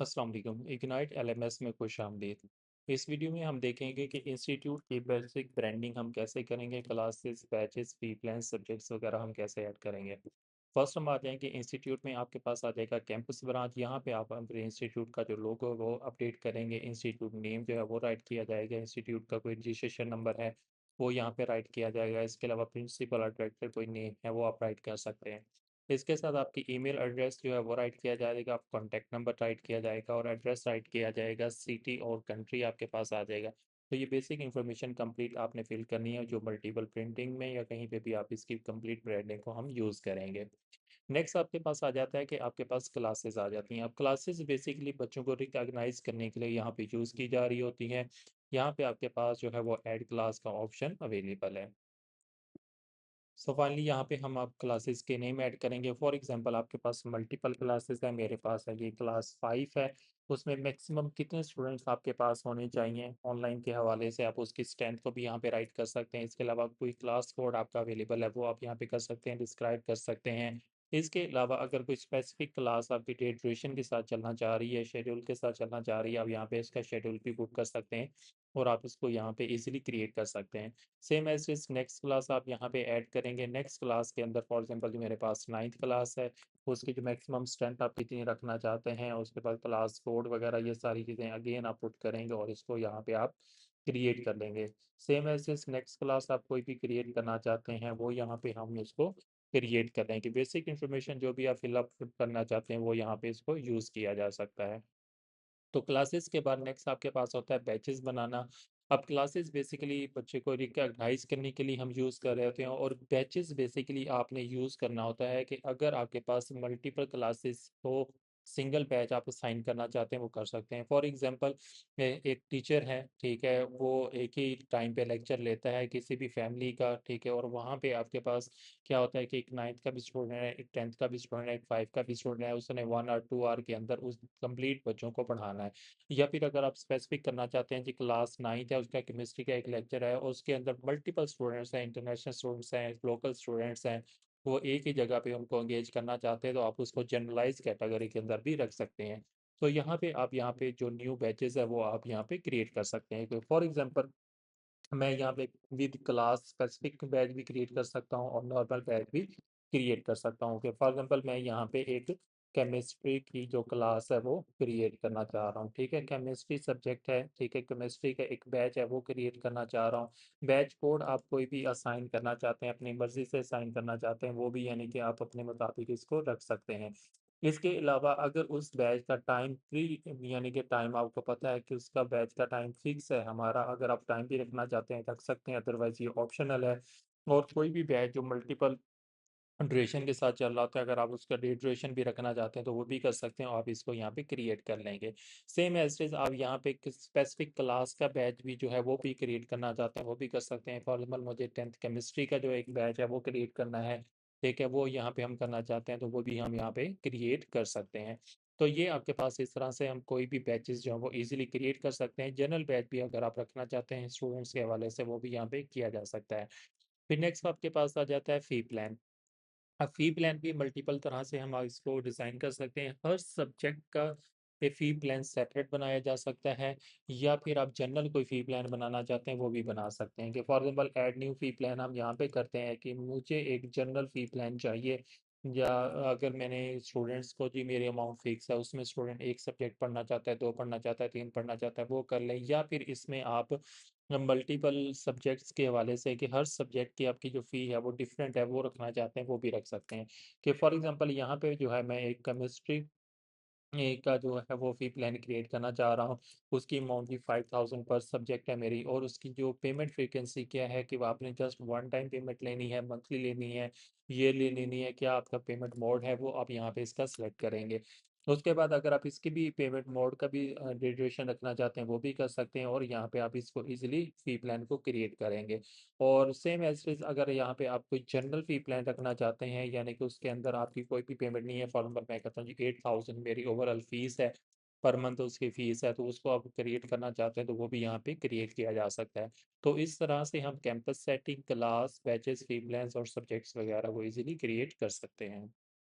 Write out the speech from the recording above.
अस्सलाम वालेकुम। Ignite LMS में खुशामदीद। इस वीडियो में हम देखेंगे कि इंस्टीट्यूट की बेसिक ब्रांडिंग हम कैसे करेंगे, क्लासेस, बैचेस, फी प्लान, सब्जेक्ट्स वगैरह हम कैसे ऐड करेंगे। फर्स्ट हम आ जाएंगे इंस्टीट्यूट में। आपके पास आ जाएगा कैंपस ब्रांच। यहाँ पे आप अपने इंस्टीट्यूट का जो लोगो वो अपडेट करेंगे। इंस्टीट्यूट नेम जो है वो राइट किया जाएगा। इंस्टीट्यूट का कोई रजिस्ट्रेशन नंबर है वो यहाँ पे राइट किया जाएगा। इसके अलावा प्रिंसिपल और डायरेक्टर कोई नेम है वो आप राइट कर सकते हैं। इसके साथ आपकी ईमेल एड्रेस जो है वो राइट किया जाएगा, आप कॉन्टैक्ट नंबर राइट किया जाएगा और एड्रेस राइट किया जाएगा, सिटी और कंट्री आपके पास आ जाएगा। तो ये बेसिक इन्फॉर्मेशन कंप्लीट आपने फिल करनी है, जो मल्टीपल प्रिंटिंग में या कहीं पे भी आप इसकी कंप्लीट ब्रांडिंग को हम यूज़ करेंगे। नेक्स्ट आपके पास आ जाता है कि आपके पास क्लासेस आ जाती हैं। अब क्लासेस बेसिकली बच्चों को रिकॉग्नाइज करने के लिए यहाँ पे यूज़ की जा रही होती हैं। यहाँ पे आपके पास जो है वो ऐड क्लास का ऑप्शन अवेलेबल है। सो फाइनली यहाँ पे हम आप क्लासेस के नेम ऐड करेंगे। फॉर एग्जांपल आपके पास मल्टीपल क्लासेस है, मेरे पास है ये क्लास 5 है। उसमें मैक्सिमम कितने स्टूडेंट्स आपके पास होने चाहिए ऑनलाइन के हवाले से आप उसकी स्ट्रेंथ को भी यहाँ पे राइट कर सकते हैं। इसके अलावा कोई क्लास कोड आपका अवेलेबल है वो आप यहाँ पे कर सकते हैं, डिस्क्राइब कर सकते हैं। इसके अलावा अगर कोई स्पेसिफिक क्लास आपकी डेट ड्यूरेशन के साथ चलना चाह रही है, शेड्यूल के साथ चलना चाह रही है, आप यहाँ पे इसका शेड्यूल भी बुक कर सकते हैं और आप इसको यहाँ पे इजीली क्रिएट कर सकते हैं। सेम एज इस नेक्स्ट क्लास आप यहाँ पे ऐड करेंगे। नेक्स्ट क्लास के अंदर फॉर एग्जांपल जो मेरे पास 9th क्लास है, उसकी जो मैक्सिमम स्ट्रेंथ आप कितनी रखना चाहते हैं, उसके बाद क्लास कोड वगैरह ये सारी चीज़ें अगेन आप पुट करेंगे और इसको यहाँ पे आप क्रिएट कर लेंगे। सेम एज इस नेक्स्ट क्लास आप कोई भी क्रिएट करना चाहते हैं वो यहाँ पे हम इसको क्रिएट कर लेंगे। बेसिक इन्फॉर्मेशन जो भी आप फिलअप करना चाहते हैं वो यहाँ पे इसको यूज़ किया जा सकता है। तो क्लासेस के बाद नेक्स्ट आपके पास होता है बैचेस बनाना। अब क्लासेस बेसिकली बच्चे को रिकॉग्नाइज करने के लिए हम यूज़ कर रहे होते हैं और बैचेस बेसिकली आपने यूज़ करना होता है कि अगर आपके पास मल्टीपल क्लासेस हो, सिंगल बैच आप असाइन करना चाहते हैं वो कर सकते हैं। फॉर एग्जांपल एक टीचर है, ठीक है, वो एक ही टाइम पे लेक्चर लेता है किसी भी फैमिली का, ठीक है, और वहाँ पे आपके पास क्या होता है कि एक 9th का भी स्टूडेंट है, एक 10th का भी स्टूडेंट है, एक 5 का भी स्टूडेंट है, उसने 1 और 2 आवर के अंदर उस कंप्लीट बच्चों को पढ़ाना है। या फिर अगर आप स्पेसिफिक करना चाहते हैं कि क्लास 9th है, उसका केमिस्ट्री का एक लेक्चर है और उसके अंदर मल्टीपल स्टूडेंट्स हैं, इंटरनेशनल स्टूडेंट्स हैं, लोकल स्टूडेंट्स हैं, वो एक ही जगह पे उनको एंगेज करना चाहते हैं तो आप उसको जनरलाइज कैटेगरी के अंदर भी रख सकते हैं। तो यहाँ पे आप यहाँ पे जो न्यू बैचेस है वो आप यहाँ पे क्रिएट कर सकते हैं। फॉर एग्जांपल मैं यहाँ पे विद क्लास स्पेसिफिक बैच भी क्रिएट कर सकता हूँ और नॉर्मल बैच भी क्रिएट कर सकता हूँ कि फॉर एग्जांपल मैं यहाँ पे एक केमिस्ट्री की जो क्लास है वो क्रिएट करना चाह रहा हूँ, ठीक है, केमिस्ट्री सब्जेक्ट है, ठीक है, केमिस्ट्री का एक बैच है वो क्रिएट करना चाह रहा हूँ। बैच कोड आप कोई भी असाइन करना चाहते हैं, अपनी मर्जी से असाइन करना चाहते हैं वो भी यानी कि आप अपने मुताबिक इसको रख सकते हैं। इसके अलावा अगर उस बैच का टाइम फ्री यानी कि टाइम आपको पता है कि उसका बैच का टाइम फिक्स है हमारा, अगर आप टाइम भी रखना चाहते हैं रख सकते हैं, अदरवाइज ये ऑप्शनल है। और कोई भी बैच जो मल्टीपल ड्यूरेशन के साथ चल रहा होता है, अगर आप उसका डे ड्यूरेशन भी रखना चाहते हैं तो वो भी कर सकते हैं और आप इसको यहाँ पे क्रिएट कर लेंगे। सेम एज इज आप यहाँ पे स्पेसिफिक क्लास का बैच भी जो है वो भी क्रिएट करना चाहते हैं वो भी कर सकते हैं। फॉर एग्जाम्पल मुझे 10th केमिस्ट्री का जो एक बैच है वो क्रिएट करना है, ठीक है, वो यहाँ पे हम करना चाहते हैं तो वो भी हम यहाँ पे क्रिएट कर सकते हैं। तो ये आपके पास इस तरह से हम कोई भी बैचेस जो है वो इजीली क्रिएट कर सकते हैं। जनरल बैच भी अगर आप रखना चाहते हैं स्टूडेंट्स के हवाले से वो भी यहाँ पे किया जा सकता है। फिर नेक्स्ट आपके पास आ जाता है फी प्लान। अब फी प्लान भी मल्टीपल तरह से हम इसको डिज़ाइन कर सकते हैं। हर सब्जेक्ट का एक फी प्लान सेपरेट बनाया जा सकता है या फिर आप जनरल कोई फी प्लान बनाना चाहते हैं वो भी बना सकते हैं। कि for example add new fee plan हम यहाँ पे करते हैं कि मुझे एक जनरल फी प्लान चाहिए, या अगर मैंने स्टूडेंट्स को जी मेरी अमाउंट फिक्स है, उसमें स्टूडेंट एक सब्जेक्ट पढ़ना चाहता है, 2 पढ़ना चाहता है, 3 पढ़ना चाहता है वो कर लें, या फिर इसमें आप मल्टीपल सब्जेक्ट्स के हवाले से कि हर सब्जेक्ट की आपकी जो फ़ी है वो डिफरेंट है वो रखना चाहते हैं वो भी रख सकते हैं। कि फॉर एग्जांपल यहाँ पे जो है मैं एक केमिस्ट्री का जो है वो फ़ी प्लान क्रिएट करना चाह रहा हूँ। उसकी अमाउंट भी 5000 पर सब्जेक्ट है मेरी, और उसकी जो पेमेंट फ्रीक्वेंसी क्या है कि वो आपने जस्ट वन टाइम पेमेंट लेनी है, मंथली लेनी है, ईयरली लेनी है, क्या आपका पेमेंट मोड है वो आप यहाँ पे इसका सिलेक्ट करेंगे। उसके बाद अगर आप इसकी भी पेमेंट मोड का भी ड्यूरेशन रखना चाहते हैं वो भी कर सकते हैं और यहाँ पे आप इसको इजीली फ़ी प्लान को क्रिएट करेंगे। और सेम एज इज अगर यहाँ पे आप कोई जनरल फ़ी प्लान रखना चाहते हैं यानी कि उसके अंदर आपकी कोई भी पेमेंट नहीं है, फॉर एग्जाम्पल मैं कहता हूँ जी 8000 मेरी ओवरऑल फीस है, पर मंथ उसकी फीस है, तो उसको आप क्रिएट करना चाहते हैं तो वो भी यहाँ पे क्रिएट किया जा सकता है। तो इस तरह से हम कैंपस सेटिंग, क्लास, बैचेस, फी प्लान्स और सब्जेक्ट्स वगैरह को इजीली क्रिएट कर सकते हैं।